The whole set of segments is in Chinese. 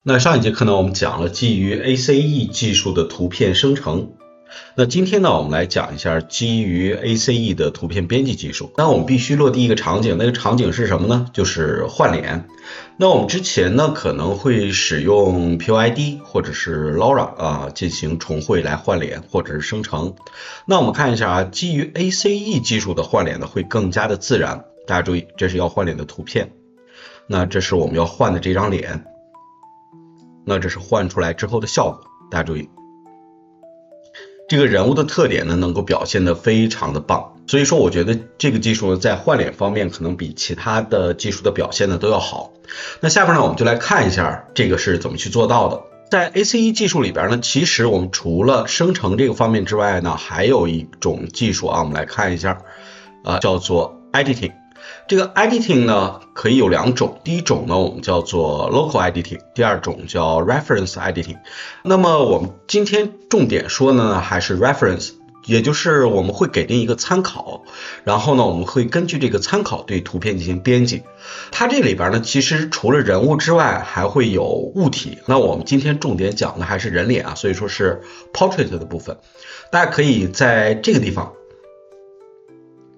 那上一节课呢，我们讲了基于 ACE 技术的图片生成。那今天呢，我们来讲一下基于 ACE 的图片编辑技术。那我们必须落地一个场景，那个场景是什么呢？就是换脸。那我们之前呢，可能会使用 POID 或者是 LoRa 进行重绘来换脸或者是生成。那我们看一下啊，基于 ACE 技术的换脸呢，会更加的自然。大家注意，这是要换脸的图片。那这是我们要换的这张脸。那这是换出来之后的效果，大家注意，这个人物的特点呢能够表现得非常的棒，所以说我觉得这个技术呢在换脸方面可能比其他的技术的表现呢都要好。那下边呢我们就来看一下这个是怎么去做到的。在 ACE 技术里边呢，其实我们除了生成这个方面之外呢，还有一种技术啊，我们来看一下，叫做 editing。这个 editing 呢可以有两种，第一种呢我们叫做 local editing， 第二种叫 reference editing。那么我们今天重点说呢还是 reference， 也就是我们会给定一个参考，然后呢我们会根据这个参考对图片进行编辑。它这里边呢其实除了人物之外还会有物体，那我们今天重点讲的还是人脸啊，所以说是 portrait 的部分。大家可以在这个地方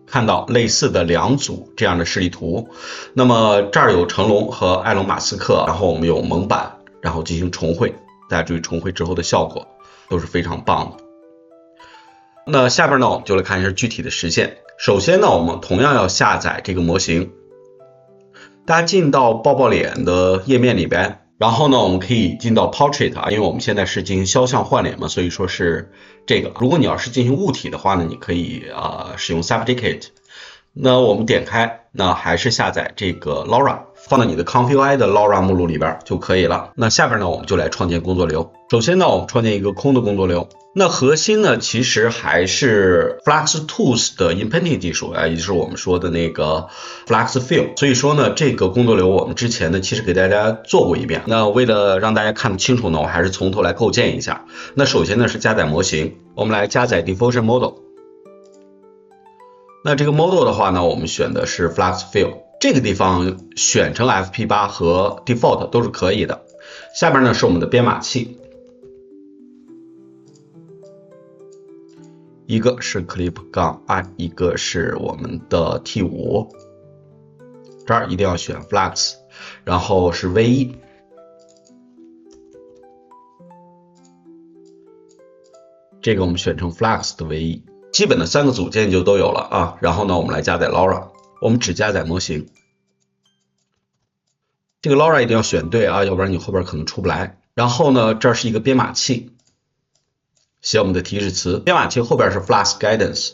看到类似的两组这样的示例图，那么这儿有成龙和埃隆马斯克，然后我们有蒙版，然后进行重绘，大家注意重绘之后的效果都是非常棒的。那下边呢我们就来看一下具体的实现。首先呢我们同样要下载这个模型，大家进到抱抱脸的页面里边，然后呢我们可以进到 Portrait 因为我们现在是进行肖像换脸嘛，所以说是这个。如果你要是进行物体的话呢，你可以使用 Saplicate。那我们点开，那还是下载这个 LoRa， 放到你的 Conf.ui 的 LoRa 目录里边就可以了。那下边呢我们就来创建工作流。首先呢我们创建一个空的工作流，那核心呢其实还是 FluxTools 的 Inpainting 技术也就是我们说的那个 Flux Fill。所以说呢这个工作流我们之前呢其实给大家做过一遍，那为了让大家看得清楚呢，我还是从头来构建一下。那首先呢是加载模型，我们来加载 Diffusion Model。那这个 model 的话呢，我们选的是 Flux Fill， 这个地方选成 FP8 和 Default 都是可以的。下边呢是我们的编码器，一个是 Clip-I， 一个是我们的 T5， 这儿一定要选 Flux， 然后是 VE， 这个我们选成 Flux 的 VE。基本的3个组件就都有了啊，然后呢我们来加载 LoRa， 我们只加载模型，这个 LoRa 一定要选对啊，要不然你后边可能出不来。然后呢这是一个编码器，写我们的提示词，编码器后边是 Flux Guidance，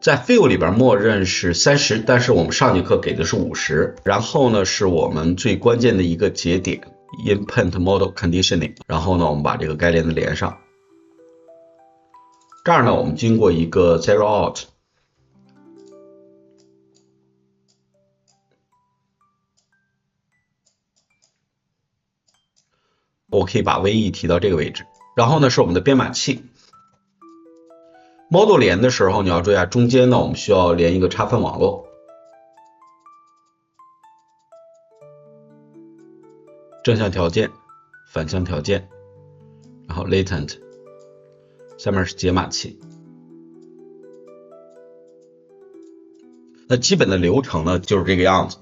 在 Fill 里边默认是30，但是我们上节课给的是50。然后呢是我们最关键的一个节点 Inpaint Model Conditioning， 然后呢我们把这个该连的连上。这儿呢我们经过一个 Zero Out， 我可以把 VE 提到这个位置。然后呢是我们的编码器 Model 连的时候你要注意中间呢我们需要连一个插分网络，正向条件、反向条件，然后 Latent，下面是解码器。那基本的流程呢就是这个样子。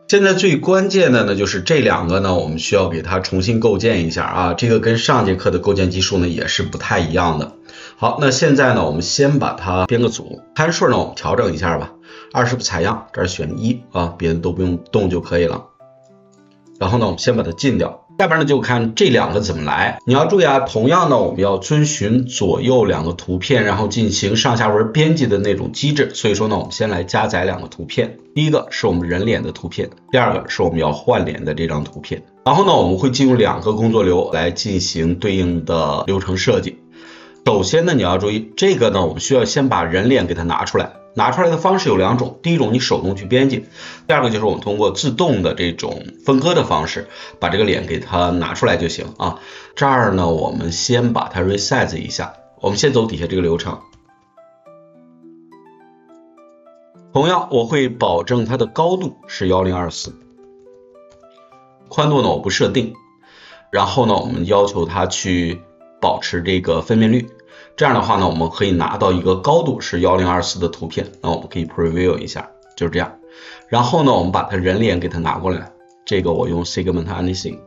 现在最关键的呢就是这两个呢我们需要给它重新构建一下啊，这个跟上节课的构建技术呢也是不太一样的。好，那现在呢我们先把它编个组，参数呢我们调整一下吧，20不采样，这儿选1啊，别的都不用动就可以了。然后呢我们先把它禁掉，下边呢就看这两个怎么来。你要注意啊，同样呢我们要遵循左右两个图片然后进行上下文编辑的那种机制，所以说呢我们先来加载两个图片，第一个是我们人脸的图片，第二个是我们要换脸的这张图片。然后呢我们会进入2个工作流来进行对应的流程设计。首先呢你要注意，这个呢我们需要先把人脸给它拿出来，拿出来的方式有2种，第一种你手动去编辑，第二个就是我们通过自动的这种分割的方式把这个脸给它拿出来就行啊。这儿呢我们先把它 resize 一下，我们先走底下这个流程，同样，我会保证它的高度是1024，宽度呢我不设定，然后呢我们要求它去保持这个分辨率，这样的话呢我们可以拿到一个高度是1024的图片，那我们可以 preview 一下，就是这样。然后呢我们把它人脸给它拿过来，这个我用 segment anything，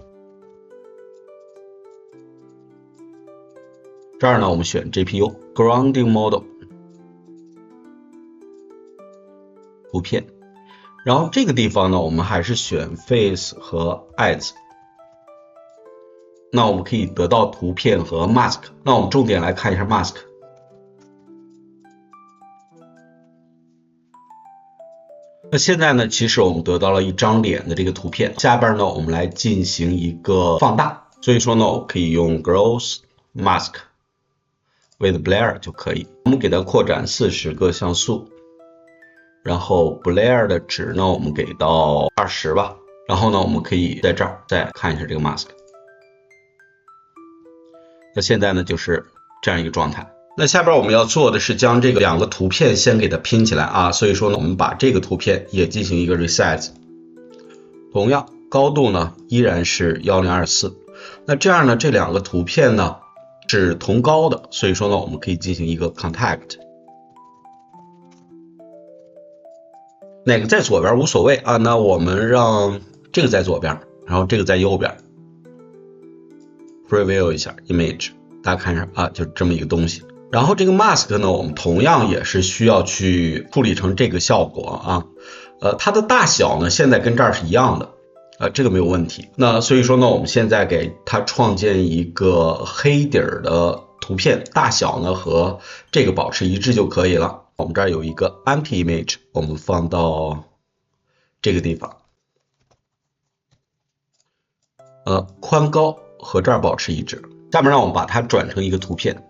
这儿呢我们选 GPU grounding model 图片，然后这个地方呢我们还是选 face 和 eyes， 那我们可以得到图片和 mask， 那我们重点来看一下 mask。 那现在呢其实我们得到了一张脸的这个图片，下边呢我们来进行一个放大，所以说呢我可以用 Gross Mask with Blur 就可以，我们给它扩展40个像素，然后 Blur 的值呢我们给到20吧，然后呢我们可以在这儿再看一下这个 mask。 那现在呢就是这样一个状态。那下边我们要做的是将这个两个图片先给它拼起来啊，所以说呢我们把这个图片也进行一个 resize， 同样高度呢依然是1024，那这样呢这两个图片呢是同高的，所以说呢我们可以进行一个 contact， 哪个在左边无所谓啊，那我们让这个在左边，然后这个在右边， preview 一下 image， 大家看一下啊，就这么一个东西。然后这个 mask 呢我们同样也是需要去处理成这个效果啊，它的大小呢现在跟这儿是一样的，这个没有问题。那所以说呢我们现在给它创建一个黑底儿的图片，大小呢和这个保持一致就可以了。我们这儿有一个 empty image， 我们放到这个地方，宽高和这儿保持一致。下面让我们把它转成一个图片，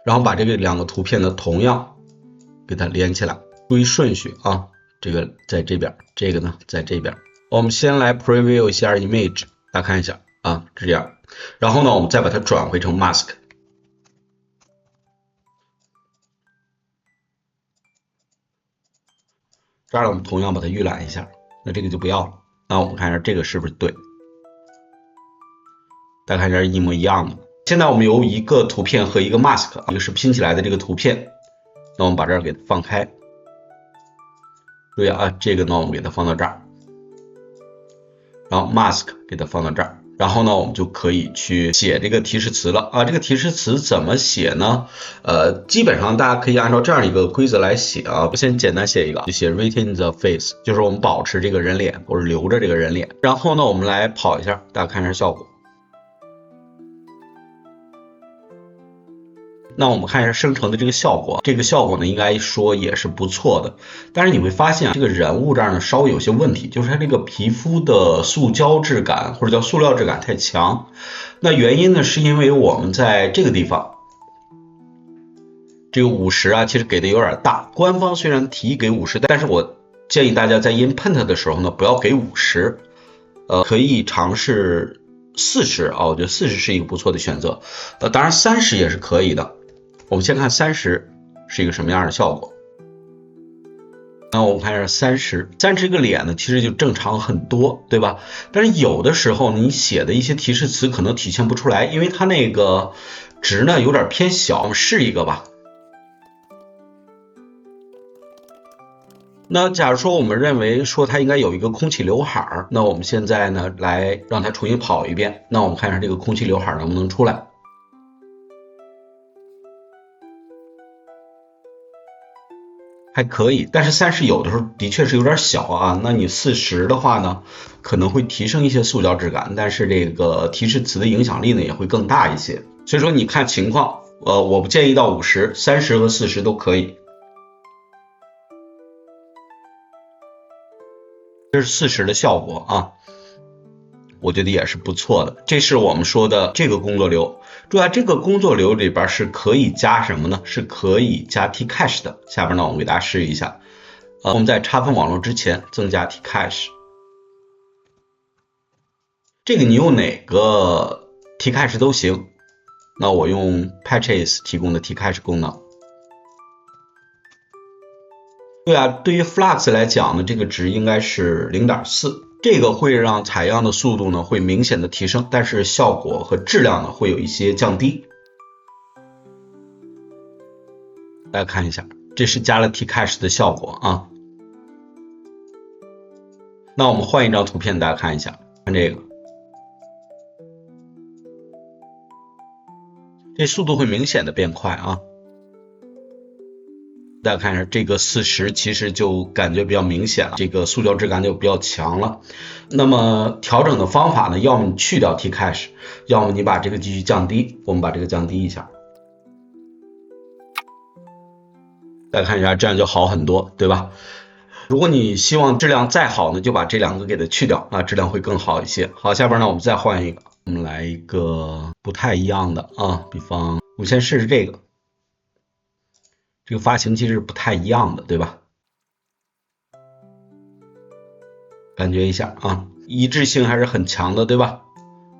然后把这个两个图片呢同样给它连起来，注意顺序啊，这个在这边，这个呢在这边。我们先来 preview 一下 image， 大家看一下啊，是这样。然后呢我们再把它转回成 mask， 这样我们同样把它预览一下，那这个就不要了。那我们看一下这个是不是对，大家看一下一模一样的。现在我们有一个图片和一个 mask， 一个是拼起来的这个图片，那我们把这儿给它放开，注意啊，这个呢我们给它放到这儿，然后 mask 给它放到这儿，然后呢我们就可以去写这个提示词了啊。这个提示词怎么写呢？基本上大家可以按照这样一个规则来写啊。我先简单写一个，就写 retain the face， 就是我们保持这个人脸或者留着这个人脸。然后呢我们来跑一下，大家看一下效果。那我们看一下生成的这个效果，这个效果呢应该说也是不错的，但是你会发现这个人物这儿呢稍微有些问题，就是它这个皮肤的塑胶质感或者叫塑料质感太强。那原因呢是因为我们在这个地方这个50啊其实给的有点大，官方虽然提议给50，但是我建议大家在 input 的时候呢不要给50，可以尝试40啊，我觉得40是一个不错的选择，当然30也是可以的。我们先看30是一个什么样的效果。那我们看一下30这个脸呢其实就正常很多，对吧？但是有的时候你写的一些提示词可能体现不出来，因为它那个值呢有点偏小。我们试一个吧。那假如说我们认为说它应该有一个空气刘海，那我们现在呢来让它重新跑一遍，那我们看一下这个空气刘海能不能出来。还可以，但是30有的时候的确是有点小啊，那你40的话呢可能会提升一些塑胶质感，但是这个提示词的影响力呢也会更大一些，所以说你看情况，我不建议到50， 30和40都可以。这是40的效果啊，我觉得也是不错的。这是我们说的这个工作流，注意这个工作流里边是可以加什么呢？是可以加 Tcache 的。下边呢我们给大家试一下，我们在插分网络之前增加 Tcache， 这个你用哪个 Tcache 都行，那我用 Patches 提供的 Tcache 功能。对啊，对于 Flux 来讲呢，这个值应该是 0.4， 这个会让采样的速度呢会明显的提升，但是效果和质量呢会有一些降低。大家看一下，这是加了 Tcache 的效果啊。那我们换一张图片，大家看一下，看这个，这速度会明显的变快啊。大家看一下，这个40其实就感觉比较明显了，这个塑胶质感就比较强了。那么调整的方法呢，要么你去掉 Tcache， 要么你把这个继续降低。我们把这个降低一下，大家看一下，这样就好很多，对吧？如果你希望质量再好呢，就把这两个给它去掉，那质量会更好一些。好，下边呢我们再换一个，我们来一个不太一样的啊，比方我们先试试这个，这个发型其实不太一样的，对吧？感觉一下啊，一致性还是很强的，对吧？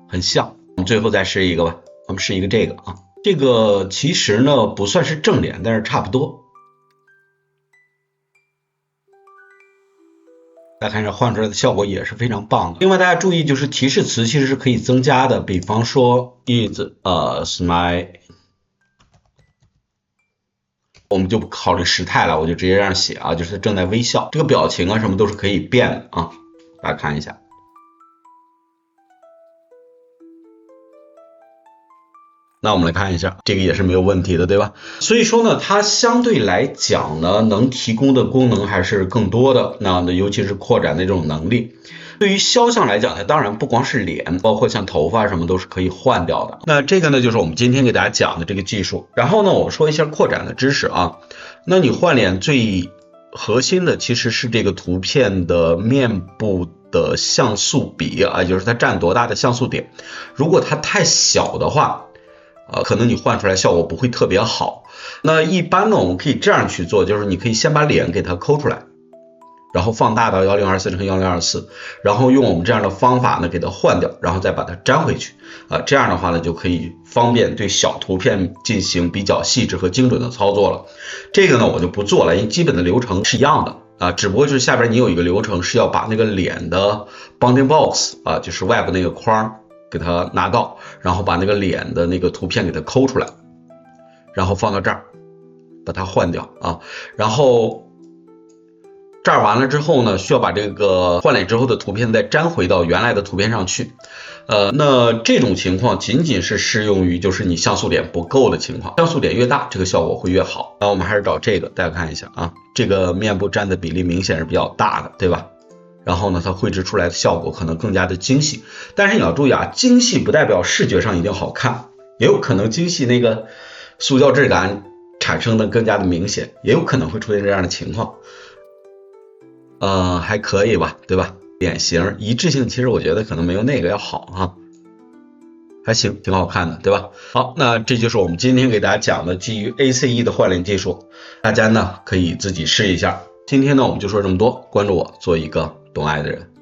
很像。我们最后再试一个吧，我们试一个这个啊，这个其实呢不算是正脸，但是差不多。大家看一下换出来的效果也是非常棒的。另外大家注意，就是提示词其实是可以增加的，比方说 is a smile， 我们就不考虑时态了，我就直接这样写啊，就是正在微笑。这个表情啊什么都是可以变的啊，大家看一下。那我们来看一下，这个也是没有问题的，对吧？所以说呢，它相对来讲呢，能提供的功能还是更多的。那尤其是扩展的这种能力，对于肖像来讲呢，当然不光是脸，包括像头发什么都是可以换掉的。那这个呢，就是我们今天给大家讲的这个技术。然后呢，我说一下扩展的知识啊。那你换脸最核心的其实是这个图片的面部的像素比啊，就是它占多大的像素点。如果它太小的话，可能你换出来效果不会特别好。那一般呢，我们可以这样去做，就是你可以先把脸给它抠出来，然后放大到1024×1024，然后用我们这样的方法呢给它换掉，然后再把它粘回去这样的话呢就可以方便对小图片进行比较细致和精准的操作了。这个呢我就不做了，因为基本的流程是一样的只不过就是下边你有一个流程是要把那个脸的 bounding box 就是外部那个框给它拿到，然后把那个脸的那个图片给它抠出来，然后放到这儿，把它换掉然后这儿完了之后呢，需要把这个换脸之后的图片再粘回到原来的图片上去。那这种情况仅仅是适用于就是你像素点不够的情况，像素点越大，这个效果会越好。那我们还是找这个，大家看一下这个面部占的比例明显是比较大的，对吧？然后呢，它绘制出来的效果可能更加的精细，但是你要注意精细不代表视觉上一定好看，也有可能精细那个塑胶质感产生的更加的明显，也有可能会出现这样的情况。还可以吧，对吧？脸型一致性其实我觉得可能没有那个要好还行，挺好看的，对吧？好，那这就是我们今天给大家讲的基于 ACE 的换脸技术，大家呢可以自己试一下。今天呢我们就说这么多，关注我，做一个懂爱的人。